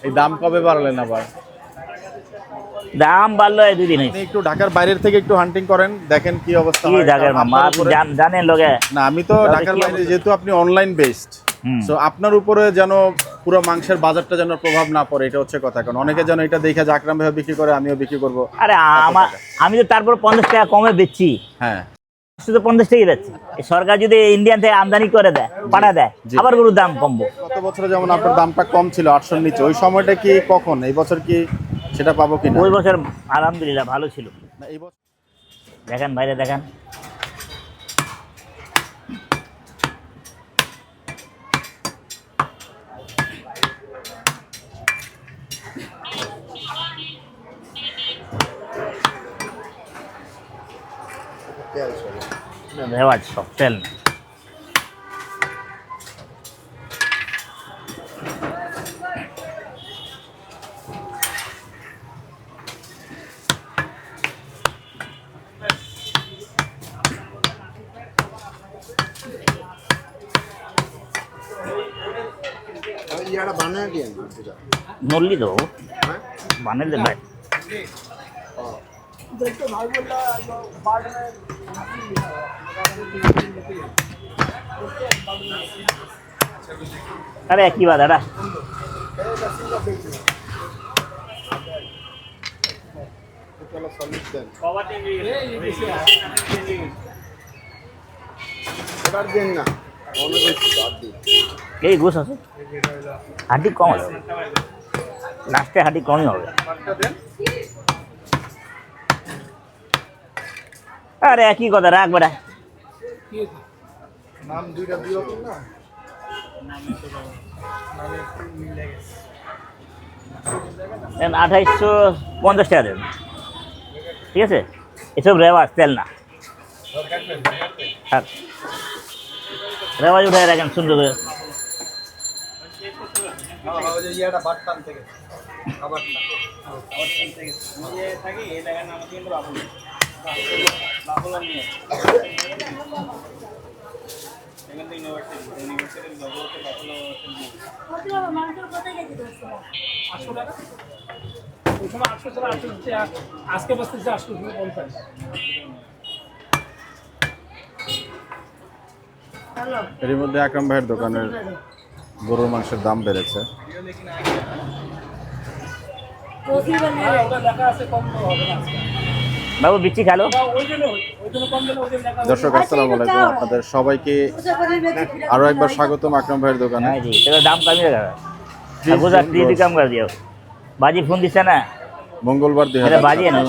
এই দাম কবে বাড়ালেন আবার? দাম বাড়লো এই 2 দিন হয়েছে। একটু ঢাকার বাইরের থেকে একটু হান্টিং করেন, দেখেন কি অবস্থা কি হয়। ঢাকার মামা আপনি জানেন লোকে? না আমি তো ঢাকার বাইরে, যেহেতু আপনি অনলাইন বেসড, সো আপনার উপরে যেন পুরো মাংসের বাজারটা যেন প্রভাব না পড়ে, এটা হচ্ছে কথা। কারণ অনেকে যেন এটা দেখে যে আকরাম ভাই বিক্রি করে, আমিও বিক্রি করবো। আরে আমি তো তারপর 50 টাকা কমে বেচছি। হ্যাঁ, শুধু 50 টাকাই বেচছি। সরকার যদি ইন্ডিয়ান থেকে আমদানি করে দেয়, পাঠা দেয়, আবার গরুর দাম কমবো। গত বছরে যেমন আপনার দামটা কম ছিল 800-র নিচে, ওই সময়টা কি কখন, এই বছর কি সেটা পাবো কিনা? ওই বছর আলহামদুলিল্লাহ ভালো ছিল। না এই বছর দেখেন বাইরে দেখেন, রেওয়াজ সব তেল না। নল্লি তো বানের দে ভাই। अरे की बात है এই ঘুষ আছে, হাড্ডি কম হবে, লাস্টে হাড্ডি কমই হবে। আরে একই কথা, রাখ বেটা। নাম দুইটা দিও না, 2850 টাকা দেবেন, ঠিক আছে? এসব রেওয়াজ, তেল না। রেওয়াজ উঠে রাখেন সুন্দর করে। আজকে বসতেছে 850। এর মধ্যে আকরাম ভাইয়ের দোকানের গরুর মাংসের দাম বেড়েছে। বাবু বিচি খালো। দর্শক আসসালামু আলাইকুম, আপনাদের সবাইকে আরো একবার স্বাগতম আকরাম ভাইয়ের দোকানে। জি, तेरा दाम कम ही लगा। गुजरात टीवी कम कर दिया। बाजी फोन दिशा ना মঙ্গলবার मेरा बाजी है ना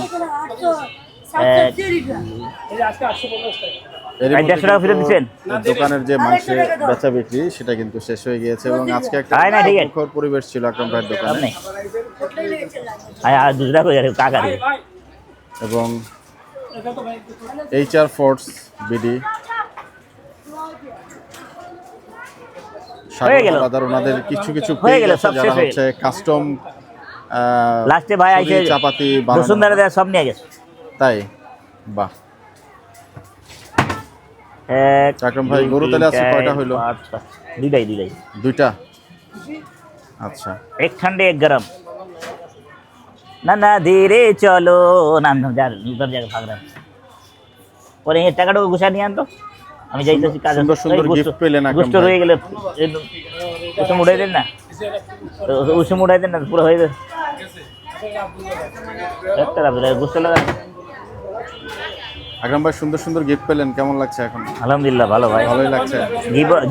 150 টাকা ফেরত দিচ্ছেন। দোকানের যে মাংসের বেচা বিক্রি সেটা কিন্তু শেষ হয়ে গিয়েছে এবং আজকে একটা না ঠিক আছে, মুখর পরিবেশ ছিল আকরাম ভাইয়ের দোকানে। नहीं আর दूसरा को यार का करे এবং HR ফোর্স বিডি হয়ে গেল, ওনাদের কিছু কিছু হয়ে গেল, সব যারা শেষ হয়ে হচ্ছে কাস্টম লাস্টে ভাই আইছে চাপাতি বসুন্ধরা দেয়া সব নিয়ে গেছে। তাই বাহ। আকরাম ভাই গরু তাহলে আছে কয়টা হইলো? দুইটাই দুইটা। আচ্ছা, এক ঠান্ডে এক গরম। না না ধীরে চলো, নাম যার উধর জায়গা ভাগ রहा পরে এই টাকাটা গুছা নিয়ে আনতো, আমি যাইতেছি কাজ। সুন্দর সুন্দর গিফট পেলেন আকরাম গুষ্ট ভাই। হয়ে গেলে উসম উড়াই দেন না, উসম উড়াই দেন না, পুরো হয়ে যাবে। একটা রাখবে গুষ্ট লাগা। আকরাম ভাই সুন্দর সুন্দর গিফট পেলেন, কেমন লাগছে এখন? আলহামদুলিল্লাহ ভালো ভাই, ভালোই লাগছে।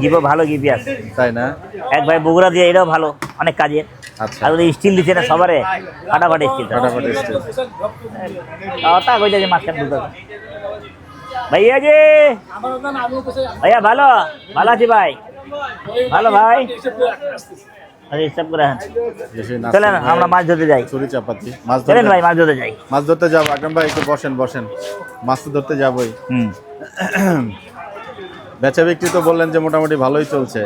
গিবো ভালো গিফট আছে, তাই না? এক ভাই বগুড়া দিয়ে, এটাও ভালো, অনেক কাজের। আচ্ছা, আর ওই স্টিল দিচ্ছে না সবারে, ফাটাফাটি স্টিল। ফাটাফাটি স্টিল। ওটা কইতে যে মাঝখানে ঢুকে ভাইয়া যে ভাইয়া ভালো ভালো আছি ভাই, ভালো ভাই। আরে সব করে চলেন আমরা মাছ ধরতে যাই। চুরি চাপাতি মাছ চলেন ভাই মাছ ধরতে যাই। মাছ ধরতে যাবো। আকরাম ভাই একটু বসেন বসেন, মাছ তো ধরতে যাবোই। বেচা বিক্রি তো বললেন যে মোটামুটি ভালোই চলছে,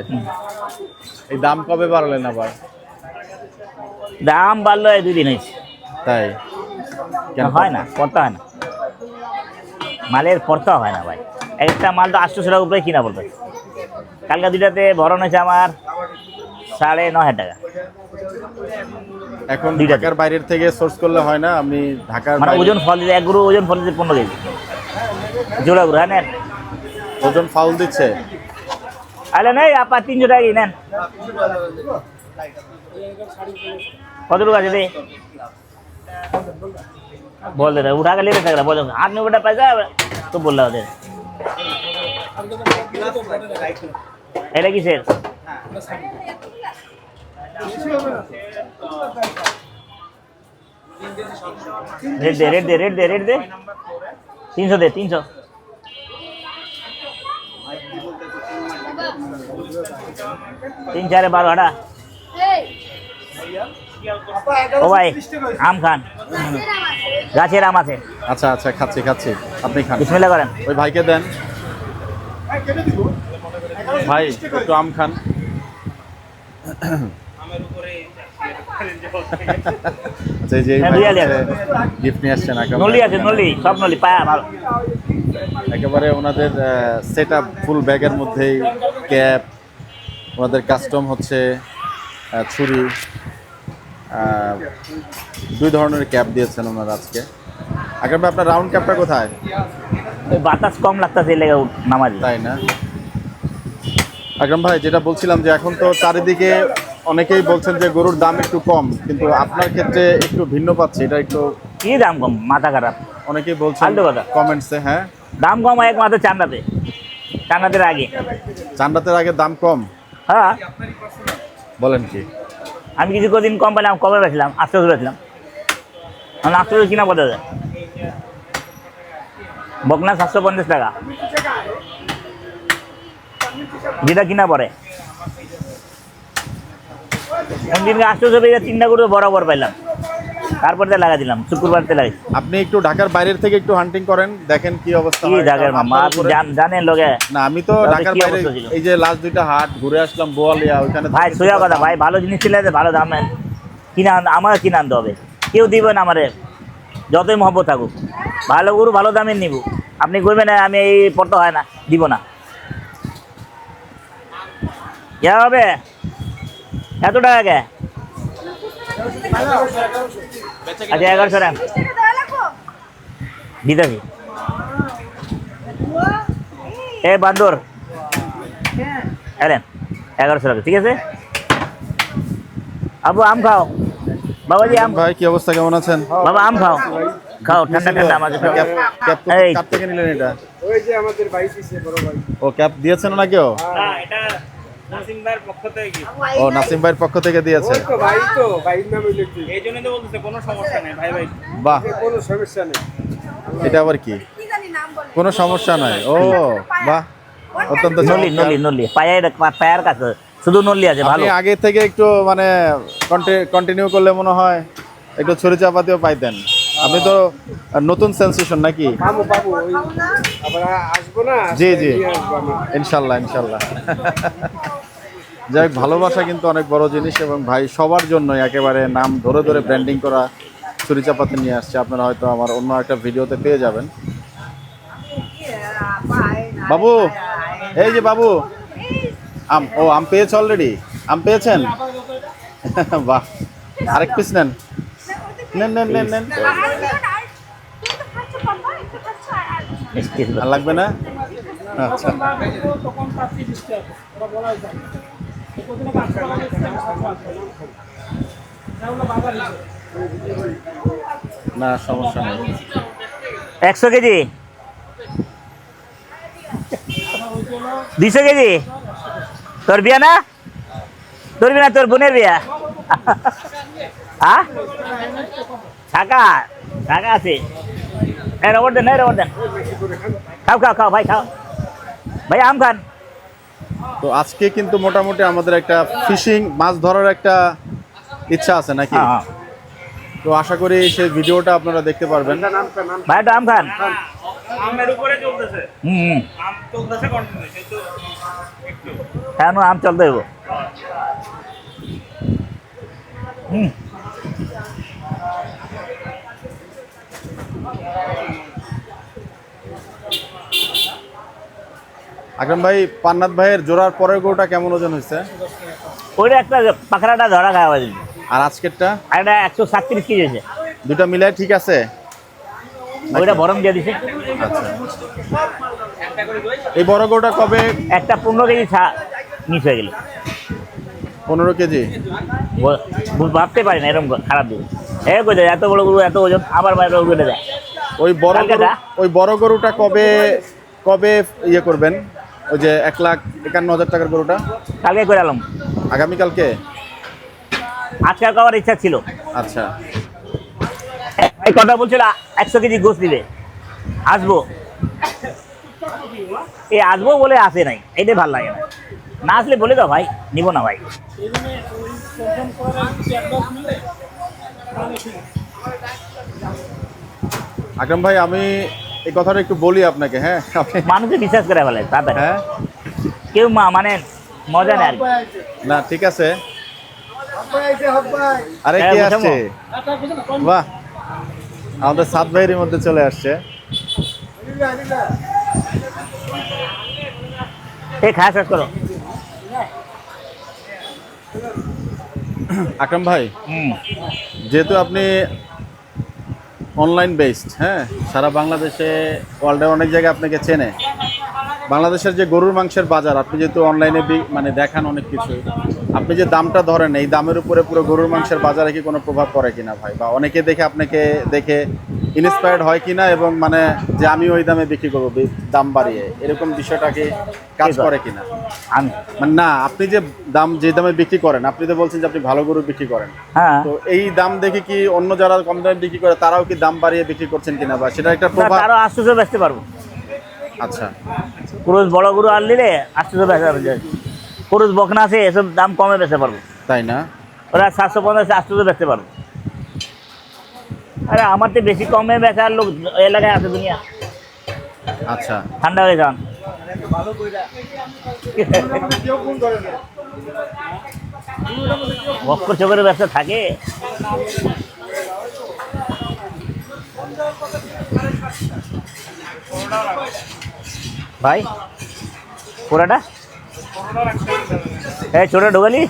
এই দাম কবে বাড়ালেন আবার? দাম বাড়লো এই 2 দিন হয়েছে। তাই কেন হয় না, পড়তে হয় না, মালের পড়তে হয় না ভাই। একটা মাল তো 800 টাকা উপরে কিনা বলতে। কালকে দুইটাতে ভরণ হয়েছে আমার 9,500 টাকা। এখন দুইটা ঢাকার বাইরের থেকে সোর্স করলে হয় না, আমি ঢাকার মানে বাইরে- ওজন ফল দিতে এক গুরু ওজন ফল দিতে 15 কেজি জোড়া গুরু হ্যাঁ নেন ওজন ফাউল দিচ্ছে। আরে নেই আপা 300 টাকা নেন কত টাকা আছে दे बोल दे रहा उठा के ले ले रहा बोल हाथ में बेटा पैसा तो बोल रहा है এটা কিসের रेट दे 300 दे 300 3 4 12 हटा ও ভাই আম খান গাছের আম আছে আচ্ছা আচ্ছা, খাচ্ছি খাচ্ছি, আপনি খান। বিসমিল্লাহ করেন ওই ভাইকে দেন, ভাই একটু আম খান। আচ্ছা, এই যে হ্যাঁ, দুই আলি আছে। গিফট নিয়ে আসছেন নলি আছে নলি সব নলি পায়া ভালো একেবারে ওনাদের সেট আপ ফুল ব্যাগের মধ্যেই ক্যাপ, ওনাদের কাস্টম হচ্ছে ছুরি, দুই ধরনের ক্যাপ দিয়েছেন ওনারা আজকে। আগে আপনার রাউন্ড ক্যাপটা কোথায়? ওই বাতাস কম লাগতেছে লেগে নামাজ তাই না আকরাম ভাই, যেটা বলছিলাম যে এখন তো চারিদিকে অনেকেই বলছেন যে গরুর দাম একটু কম, কিন্তু আপনার ক্ষেত্রে একটু ভিন্ন পাচ্ছি, এটা একটু কি দাম কম মাথা খারাপ অনেকেই বলছেন ফালতু কথা। কমেন্টসে। হ্যাঁ, দাম কম একমাত্র চান্দাতের আগে চান্দাতের আগে দাম কম, হ্যাঁ বলেন কি? আমি কিছু কদিন কম পেলাম কবে বেছিলাম 800 বেছিলাম আমি 800 কিনা পড়ে যায় বকনা 750 টাকা যেটা কিনা পড়ে দিনকে 800 পেয়ে 3টা করে বরাবর পাইলাম তারপরে লাগা দিলাম শুক্রবারতে লাগাই আপনি একটু ঢাকার বাইরের থেকে একটু হান্টিং করেন, দেখেন কি অবস্থা কি হয়। জায়গার মামা আপনার আপনি উপরে- জানেন লোকে না, আমি তো তাহলে ঢাকার কি বাইরে অবস্থা ছিল? এই যে লাস্ট দুইটা হাট ঘুরে আসলাম, বোয়ালিয়া, ওইখানে ভাই সোজা কথা ভাই ভালো জিনিস ছিল ভালো দামে কিনা আমার কিনে আনতে হবে কেউ দিবে না আমারে যতই মহব্বত থাকুক ভালো গরু ভালো দামে নিব আপনি করবেন না আমি এই পড়তে হয় না দিব না ইয়া হবে এত টাকা কে আচ্ছা 1100 টাকা দিতেছি এ বান্দর এলেন 1100 টাকা ঠিক আছে আবু আম খাও বাবাজি আম ভাই কি অবস্থা, কেমন আছেন? বাবা আম খাও খাও ঠান্ডা ঠান্ডা আমাদের ক্যাপ ক্যাপ এই কার থেকে নিলেন এটা? ওই যে আমাদের ভাই পিছে বড় ভাই ও ক্যাপ দিয়েছেন না কেউ? না এটা নাসিম ভাইয়ের পক্ষ থেকে ও নাসিম ভাইয়ের পক্ষ থেকে দিয়েছে। তো ভাইয়ের নামে লিখছি এই জন্য তো বলতেছে কোনো সমস্যা নেই ভাই ভাই বাহ, কোনো সমস্যা নেই এটা আবার কি? কোনো সমস্যা নাই। ও বাহ, অত্যন্ত নলি চমৎকার। নলি নলি পায়ের কাছে শুধু নলি আছে ভালো আপনি আগে থেকে একটু মানে কন্টিনিউ করলে মনে হয় একটু ছুরি চাপাতিও পাইতেন। আপনি তো নতুন সেন্সেশন নাকি? বাবু ওই আবার আসবো না জি জি, নিয়ে আসবো আমি। ইনশাল্লাহ ইনশাল্লাহ। যাই হোক, ভালোবাসা কিন্তু অনেক বড় জিনিস, এবং ভাই সবার জন্য একেবারে নাম ধরে ধরে ব্র্যান্ডিং করা ছুরি চাপাতি নিয়ে আসছে। আপনারা হয়তো আমার অন্য একটা ভিডিওতে পেয়ে যাবেন। বাবু, এই যে বাবু, আম পেয়েছে অলরেডি? আম পেয়েছেন? বাহ, আরেক পিস নেন নেন নেন নেন নেন। মিষ্টি আর লাগবে না? আচ্ছা, তখন তার 30 টাকা ওরা বলাই যায় কোথাও 500 টাকা এগুলো বাজার হিসেবে না সমস্যা নেই। 100 কেজি 200 কেজি তোর বিয়া না তোর বোনের বিয়া হ্যাঁ টাকা টাকা আছে রবর দেন খাও ভাই খাও ভাই আম খান তো আজকে কিন্তু মোটামুটি আমাদের একটা ফিশিং, মাছ ধরার একটা ইচ্ছা আছে নাকি? হ্যাঁ তো আশা করি সেই ভিডিওটা আপনারা দেখতে পারবেন। ভাই একটু আম খান আমের উপরে চলতেছে হুম আম চলতেছে কন্টিনিউ কিন্তু একটু কেন আম চলতে হইব হুম আকরাম ভাই, পান্নাত ভাইয়ের জোড়ার পরের গরুটা কেমন ওজন হয়েছে? ওইটা একটা পাখরাটা ধরা খাওয়া দিল আর আজকেরটা আর এটা 137 কেজি হয়েছে। দুটো মিলাই ঠিক আছে? ওইটা বরং দিয়ে দিছে। আচ্ছা, এই বড় গরুটা কবে? একটা 15 কেজি মিস হয়ে গেল। 15 কেজি? ভাবতে পারি না এরকম খারাপ দিন। কোথায় এত বড় গরু, এত ওজন, আবার বাইরে উঠে যায়। ওই বড় কালকে গরু, দা? ওই বড় গরুটা কবে কবে ইয়ে করবেন? ওই যে 1,51,000 টাকার গরুটা কালকে করে এলাম। আগামীকালকে? আজকে আর খাওয়ার ইচ্ছা ছিল। আচ্ছা, এই কথা বলছিল 100 কেজি গোস দিবে, আসবো। এই আসবো বলে আসে নাই, এটাই ভালো লাগে না। না আসলে বলে দাও ভাই, নিব না ভাই। এই জন্য ওই প্রথম করার কিছু অ্যাডভান্স নিলে তাহলে ঠিক আছে। আকরাম ভাই আমি এই কথাটা একটু বলি আপনাকে, হ্যাঁ? মানুষে বিশ্বাস করে ফেলে তাদের, হ্যাঁ, কেউ মানে মজা নেয় আর কি। না ঠিক আছে। আরে হ্যাঁ, কে বুঝাবো। আসছে? একটা বুঝে না, কোন বাহ, আমাদের সাত ভাইয়ের মধ্যে চলে আসছে। এই খাওয়া শেষ করো। আকরাম ভাই, যেহেতু আপনি অনলাইন বেসড, হ্যাঁ, সারা বাংলাদেশে, ওয়ার্ল্ডের অনেক জায়গায় আপনাকে চেনে। বাংলাদেশের যে গরুর মাংসের বাজার, আপনি যেহেতু অনলাইনে মানে দেখান অনেক কিছু, আপনি যে দামটা ধরেন, এই দামের উপরে পুরো গরুর মাংসের বাজারে কি কোনো প্রভাব পড়ে কিনা ভাই? বা অনেকে দেখে আপনাকে দেখে ইন্সপায়ার্ড হয় কিনা, এবং মানে যে আমি ওই দামে বিক্রি করবো দাম বাড়িয়ে, এরকম বিষয়টা কি কাজ করে কিনা? আমি মানে না, আপনি যে দামে বিক্রি করেন, আপনি তো বলছেন যে আপনি ভালো গরু বিক্রি করেন, হ্যাঁ, তো এই দাম দেখে কি অন্য যারা কম দামে বিক্রি করে তারাও কি দাম বাড়িয়ে বিক্রি করছেন কিনা, বা সেটা একটা প্রভাব? তারও আশ্চর্য বেচতে পারবো। আচ্ছা, পুরুষ বড় গরু আর নিলে আশ্চর্য বেচতে পারবো। পুরুষ বকনা আছে, এসব দাম কমে বেচতে পারবো। তাই না? ওরা 750 আশ্চর্য বেচতে পারবো। আরে আমার তো বেশি কমে বেচার লোক এলাকায় আছে দুনিয়া। আচ্ছা, ঠান্ডা হয়ে যান। বক্কর চোখের ব্যবসা থাকে। ভাই পুরাটা এই ছোট ঢোকালি।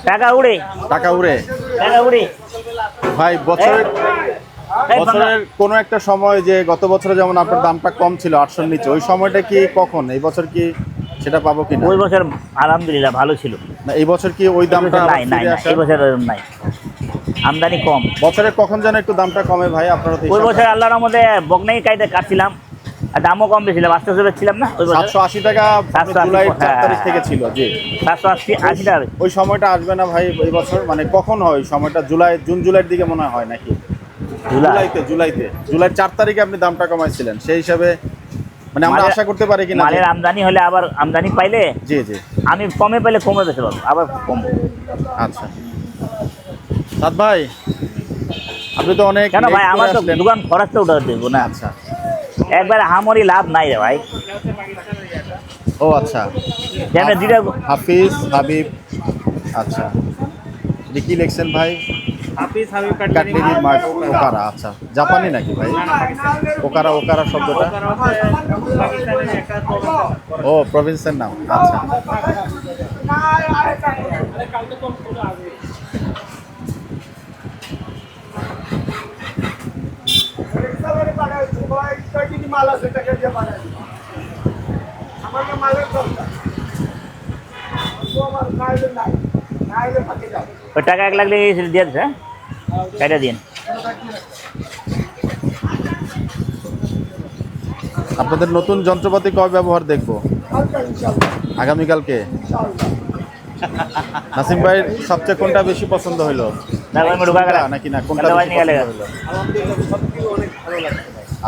টাকা উড়ে, টাকা উড়ে টাকা উড়ে ভাই। বছরের এই বছরের কোনো একটা সময়, যে গত বছরে যেমন আপনার দামটা কম ছিল 800-র নিচে, ওই সময়টা কি কখন? এই বছর কি সেটা পাবো কিনা? ওই বছর আলহামদুলিল্লাহ ভালো ছিল। না, এই বছর কি ওই দামটা আবার নাই নাই ফিরে না, আসে? এই বছর ওরকম নাই, আমদানি কম। বছরে কখন যেন একটু দামটা কমে ভাই আপনারা তো ওই বছর আল্লাহর রহমতে বকনাই কাইতে কাটছিলাম, আর দামও কম বেছিলাম, আস্তে আস্তে বেচছিলাম না ওই বছর। 780 টাকা 780, জুলাই 4 হ্যাঁ, তারিখ থেকে ছিল, জি। 780 টাকা। ওই সময়টা আসবে না ভাই এই বছর? মানে কখন হয় ওই সময়টা? জুন জুলাইয়ের দিকে মনে হয় নাকি? জুলাই 4 তারিখে আপনি দামটা কমাইছিলেন, সেই হিসাবে মানে আমরা আশা করতে পারি কিনা? মালের আমদানি হলে, আবার আমদানি পাইলে জি জি, আমি কমে পাইলে কমে বেচতে পারবো, আবার কম। আচ্ছা সাদ ভাই, আপনি তো অনেক কেন ভাই, late আমার করে তো আসলেন। দোকান খরচ তো উঠে দেবো না। আচ্ছা, একবার হামরি লাভ নাই রে ভাই। ও আচ্ছা, যেন দুইটা হাবিব, আচ্ছা, এটা কি লিখছেন ভাই? হাফিজ হাবিব কাটলেরি মার্ট ওকারা, আচ্ছা, জাপানি নাকি ভাই? ওকারা শব্দটা? পাকিস্তানের একটা ও, প্রভিন্সের নাম, আচ্ছা। আরে কালকে কম করে আসবে। ওই টাকা 1 লাখ লেগে গেছিল, দিয়ে দিচ্ছে, হ্যাঁ কাইটা দিন। আপনাদের নতুন যন্ত্রপাতি কবে ব্যবহার দেখবো? আগামীকালকে। নাসিম ভাইয়ের সবচেয়ে কোনটা বেশি পছন্দ হলো? নাকি না, কোনটা বেশি পছন্দ হলো?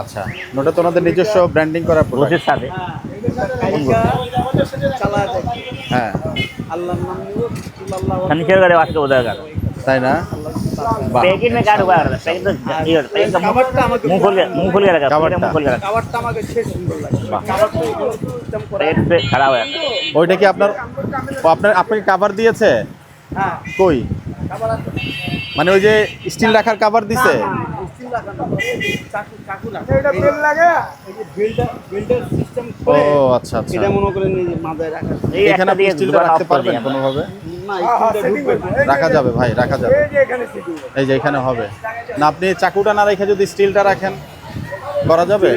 আচ্ছা, ওটা তো ওনাদের নিজস্ব ব্র্যান্ডিং করা প্রোডাক্ট। রসিদ সাথে হ্যাঁ, फर्नीचर का वास्ते उधर का তাই না? বাহ, पैकेट में क्या हुआ पैकेट तो ये पैकेट का मुंह खोल के रखा কাভারটা। मुंह खोल के रखा কাভারটা আমাকে শেষ সুন্দর লাগে। বাহ। কাভারটা এগুলো সিস্টেম করা। पैकेट से खराब है। ওইটা কি আপনার, আপনাকে কাভার দিয়েছে? হ্যাঁ, কই? মানে ওই যে স্টিল রাখার কাভার দিছে? স্টিল রাখা না, চাকু রাখা। এটা বেল লাগে, এই যে বেল্টের সিস্টেম ও করে আচ্ছা আচ্ছা। এটা মনে করেন এই যে মাথায় রাখা। এই এখানে একটা আপনি দিয়ে স্টিলটা দোকান রাখতে off করে পারবেন দিই আমরা। কোনোভাবে? না স্টিলটা ঢুকবে না। রাখা যাবে ভাই, রাখা যাবে। এই যে এখানে সিটিং এই যে এখানে হবে না, আপনি চাকুটা না রেখে যদি স্টিলটা রাখেন করা যাবে?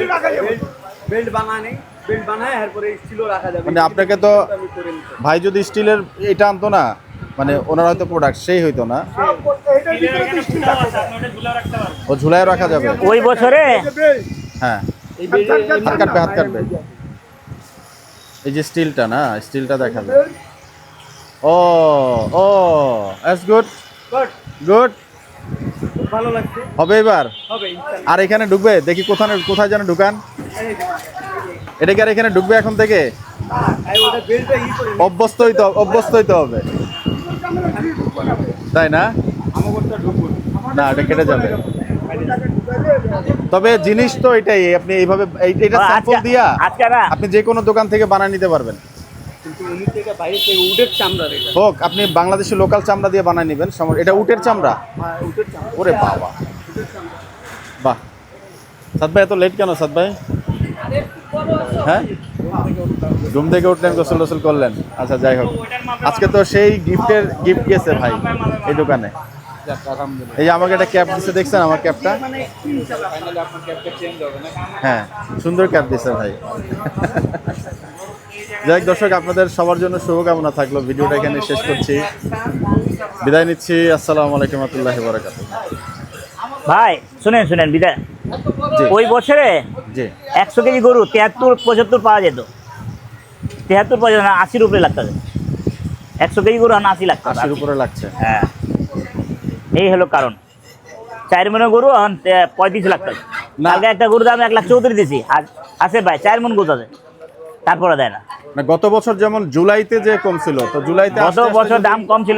বেল্ট বানায় নেই, বেল্ট বানায় এরপরে স্টিলও রাখা যাবে। মানে আপনাকে তো আমি করে নিতে। ভাই যদি স্টিলের এটা আনতো না, মানে ওনার হয়তো প্রোডাক্ট সেই হইতো না। ও ঝুলায় রাখা যাবে? ওই বছরে হ্যাঁ, এই বেল্ট হাত কাটবে, হাত কাটবে। এই যে স্টিলটা না, স্টিলটা দেখাবে। ও ও দ্যাটস গুড, গুড। খুব ভালো লাগছে। হবে এবার? হবে ইনশাআল্লাহ। আর এখানে ঢুকবে দেখি, কোথায় যেন ঢুকান। এটা কি আর এখানে ঢুকবে এখন থেকে? এই ওটা বেল্টটা করে অভ্যস্ত হইতে হবে, তাই না? আমাগরটা ঢুকবো না, এটা কেটে যাবে। তবে জিনিস তো এটাই, আপনি এইভাবে এটা স্যাম্পল দিয়া আজকে না আপনি যে কোনো দোকান থেকে বানিয়ে নিতে পারবেন। কিন্তু উনি থেকে বাইরে থেকে উডের চামড়া রেখা। হোক, আপনি বাংলাদেশের লোকাল চামড়া দিয়ে বানিয়ে নেবেন। এটা উটের চামড়া? উডের চামড়া। ওরে বাবা, বাহ। সাদ ভাই এত লেট কেন সাদ ভাই? হ্যাঁ, ঘুম থেকে উঠলেন, গোসল টোসল করলেন। আচ্ছা, যাই হোক, আজকে তো সেই গিফট গেছে ভাই এই দোকানে। এই যে আমাকে একটা ক্যাপ দিচ্ছে, দেখছেন আমার ক্যাপটা? মানে ইনশাআল্লাহ ফাইনালি আপনার ক্যাপটা চেঞ্জ হবে না। হ্যাঁ, সুন্দর ক্যাপ দিচ্ছে ভাই। যাই হোক দর্শক, আপনাদের সবার জন্য শুভকামনা থাকলো। ভিডিওটা এখানে শেষ করছি, বিদায় নিচ্ছি। আসসালামু আলাইকুম ওয়া রাহমাতুল্লাহি ওয়া বারাকাতুহু। ভাই শুনেন বিদায়। জি ওই বছরে জি 100 কেজি গরু 73-75 পাওয়া যেত। 73-75 না, 80-র উপরে লাগতো। 100 কেজি গরু 80 লাগতো। 80-র উপরে লাগছে। হ্যাঁ, এই হলো কারণ। 4 মনের গরু এখন 35 লাগতো। না। আগে একটা গরু দাম 1,34,000 দিছি। আর আছে ভাই 4 মন গরু আছে, তারপরে দেয় না। না, গত বছর যেমন জুলাইতে যে কম ছিল, তো জুলাইতে গত আস্তে আস্তে বছর যদি- দাম কম ছিল,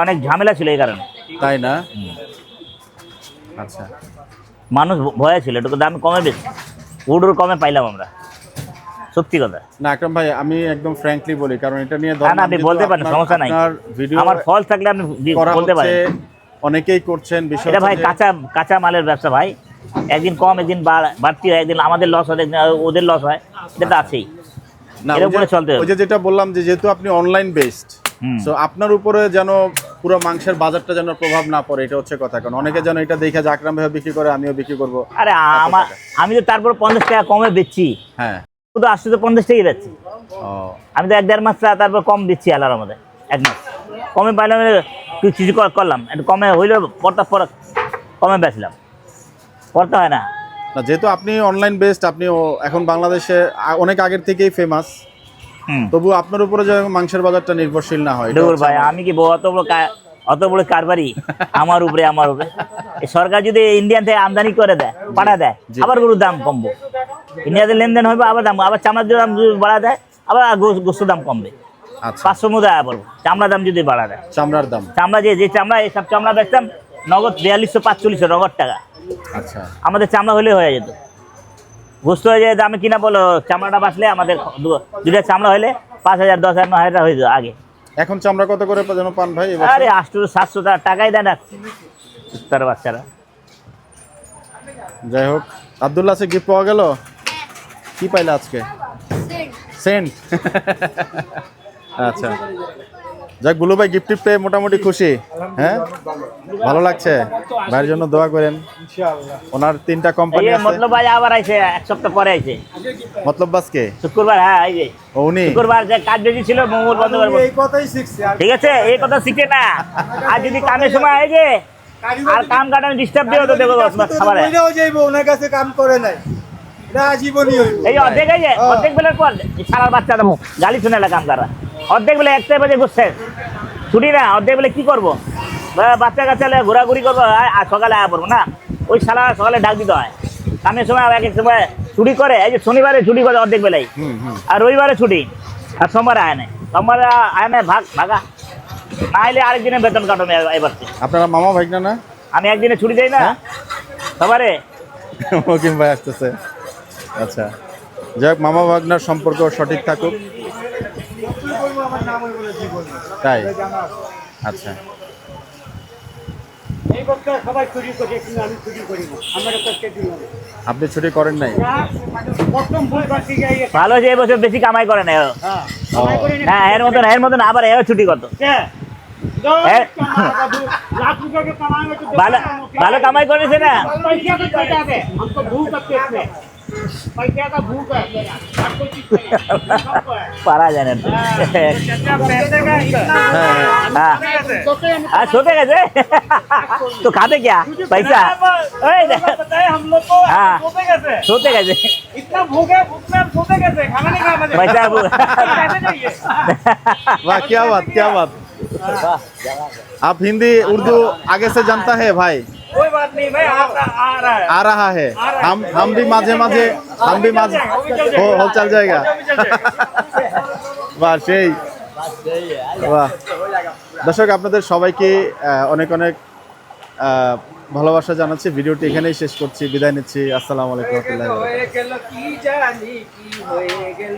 অনেক ঝামেলা ছিল এই কারণে। তাই না? আচ্ছা, মানুষ ভয়ে ছিল, একটু দাম কমে বেশি, উডুর কমে পাইলাম আমরা, সত্যি কথা। না আকরাম ভাই, আমি একদম ফ্র্যাঙ্কলি বলি, কারণ এটা নিয়ে না না, আপনি বলতে পারেন, সমস্যা নাই। ভিডিও আমার ফল থাকলে আপনি করা বলতে হচ্ছে, পারেন। অনেকেই করছেন। বিষয় এটা ভাই হচ্ছে যে- কাঁচা মালের ব্যবসা ভাই, একদিন কম একদিন বাড়তি হয়, একদিন আমাদের লস হয়, একদিন ওদের লস হয়, এটা তো আছেই। না, এর ওই উপরে যে- চলতে হবে। ওই যে যেটা বললাম, যে যেহেতু আপনি অনলাইন বেসড, হুম। সো আপনার উপরে যেন পুরো মাংসের বাজারটা যেন প্রভাব না পড়ে, এটা হচ্ছে কথা। কারণ অনেকে যেন এটা দেখে যে আকরাম ভাই বিক্রি করে, আমিও বিক্রি করবো। আরে আমি তো তারপর 50 টাকা কমে বেচছি, হ্যাঁ। শুধু আসছে তো 50 টাকাই বেচছি। ও আমি তো 1-1.5 মাস তারপর কম দিচ্ছি আল্লাহর মধ্যে। 1 মাস কমে পাইলাম, কিছু করলাম, একটু কমে হইলেও পর কমে বেচলাম, করতে হয় না। না, যেহেতু আপনি অনলাইন বেসড, আপনি এখন বাংলাদেশে অনেক আগের থেকেই ফেমাস, হুম। তবু আপনার উপরে যে মাংসের বাজারটা নির্ভরশীল না হয়, এটা ডুগুর হচ্ছে ভাই, আমার- আমি কি অত বড় কারবারি? আমার উপরে এই সরকার যদি ইন্ডিয়ান থেকে আমদানি করে দেয়, বাড়া দেয়, জি। আবার গরুর দাম কমবো। ইন্ডিয়াতে লেনদেন হবে, আবার চামড়ার দাম যদি বাড়া দেয়, আবার গোস্তের দাম কমবে। আচ্ছা, 500 মধ্যে আয়া পড়বো চামড়ার দাম যদি বাড়া দেয়। চামড়ার দাম। চামড়া যে চামড়া, এইসব চামড়া বেচতাম নগদ 4200-4500 নগদ টাকা। আচ্ছা, আমাদের চামড়া হলে হয়ে যেত, গোস্ত হয়ে যায় দামে কিনা বলো, চামড়াটা বাঁচলে আমাদের দুটা চামড়া হলে 5,000, 10,000, 9,000 হয়ে যেত আগে। এখন চামড়া কত করে যেন পান ভাই এবছর? আরে 800-700 টাকাই দেয় না তার বাচ্চারা। যাই হোক, আব্দুল্লাহ সে গিফট পাওয়া গেল। কি পাইলা আজকে? সেন্ট। আচ্ছা, যাক বুলু ভাই, গিফট পেয়ে মোটামুটি খুশি? হ্যাঁ, ভালো লাগছে। ভাইয়ের জন্য দোয়া করেন। ওনার 3টা কোম্পানি এই আছে। মতলব ভাই আবার আইছে, 1 সপ্তাহ পরে আইছে, মতলব বাসকে শুক্রবার। হ্যাঁ, এই যে ও উনি? শুক্রবার যে কাজ বেশি ছিল, মঙ্গল বন্ধ করবো। এই কথাই শিখছি আর ঠিক আছে, এই কথা শিখে না। আর যদি কামের সময় এই যে আর কাম কাটানো ডিস্টার্ব দিও তো দেখো খাবারে। ওইটাও যাইবো, ওনার কাছে কাম করে নাই, এটা আজীবনই হইব। এই অর্ধেক, এই যে অর্ধেক বেলার পর সারার বাচ্চা দেবো গালি শুনে এলাম কাম করা। অর্ধেক বেলা 1টা বাজে ঘুরছে, ছুটি না। অর্ধেক বেলা কি করবো, বাচ্চা কাচ্চা ঘোরাঘুরি করবো, আর সকালে আয়া পড়বো না। ওই সারা সকালে ডাক দিতে হয়। কামের সময় এক এক সময় ছুটি করে, এই যে শনিবারে ছুটি করে অর্ধেক বেলায়, আর রবিবারে ছুটি, আর সোমবারে আয় না। সোমবারে আয় না, ভাগা না আইলে আরেকদিনের বেতন কাটবে এবার। আপনারা মামা ভাইগনা না? আমি একদিনে ছুটি দেই না সবারে। মকিম ভাই আসতেছে। আচ্ছা, যাই হোক, মামা ভাগনার সম্পর্ক সঠিক থাকুক। তাই আচ্ছা, এই বছর সবাই চুরি করে, কিন্তু আমি চুরি করি না, আমার একটা schedule আছে। আপনি ছুটি করেন নাই? না, প্রথম বুধবার থেকে ভালো যে এবছর বেশি কামাই করে না এও। হ্যাঁ, সবাই করে না এর মতন আবার এও ছুটি কত কে? হ্যাঁ। लाख रुपए के कमाएंगे तो ভালো ভালো কামাই করেছে না पैसे का पैसा है, हमको भूख है पेट में, पैसे का भूख है मेरा, और कोई चीज नहीं है, सबको है। পারা যায় না তো। चाचा पैसे का इतना हाँ सोते हैं हाँ सोते कैसे तो खाते क्या पैसा ओए, बताए हम लोग को हाँ। सोते कैसे सोते कैसे इतना भूख है, भूख में हम सोते कैसे, खाना नहीं खाना चाहिए। पैसा पैसे चाहिए। वाह, क्या बात, क्या बात। आप हिंदी उर्दू आगे से जानता है भाई? कोई बात नहीं भाई, आ रहा है। आ रहा है। हम भी माझे माझे हो चल जाएगा। বাহ, সেই বাহ। দর্শক আপনাদের সবাইকে অনেক অনেক ভালোবাসা জানাচ্ছি। ভিডিওটি এখানেই শেষ করছি, বিদায় নিচ্ছি। আসসালামু আলাইকুম ওয়া রাহমাতুল্লাহি ওয়া বারাকাতুহু। হয়ে গেল কি জানি কি হয়ে গেল।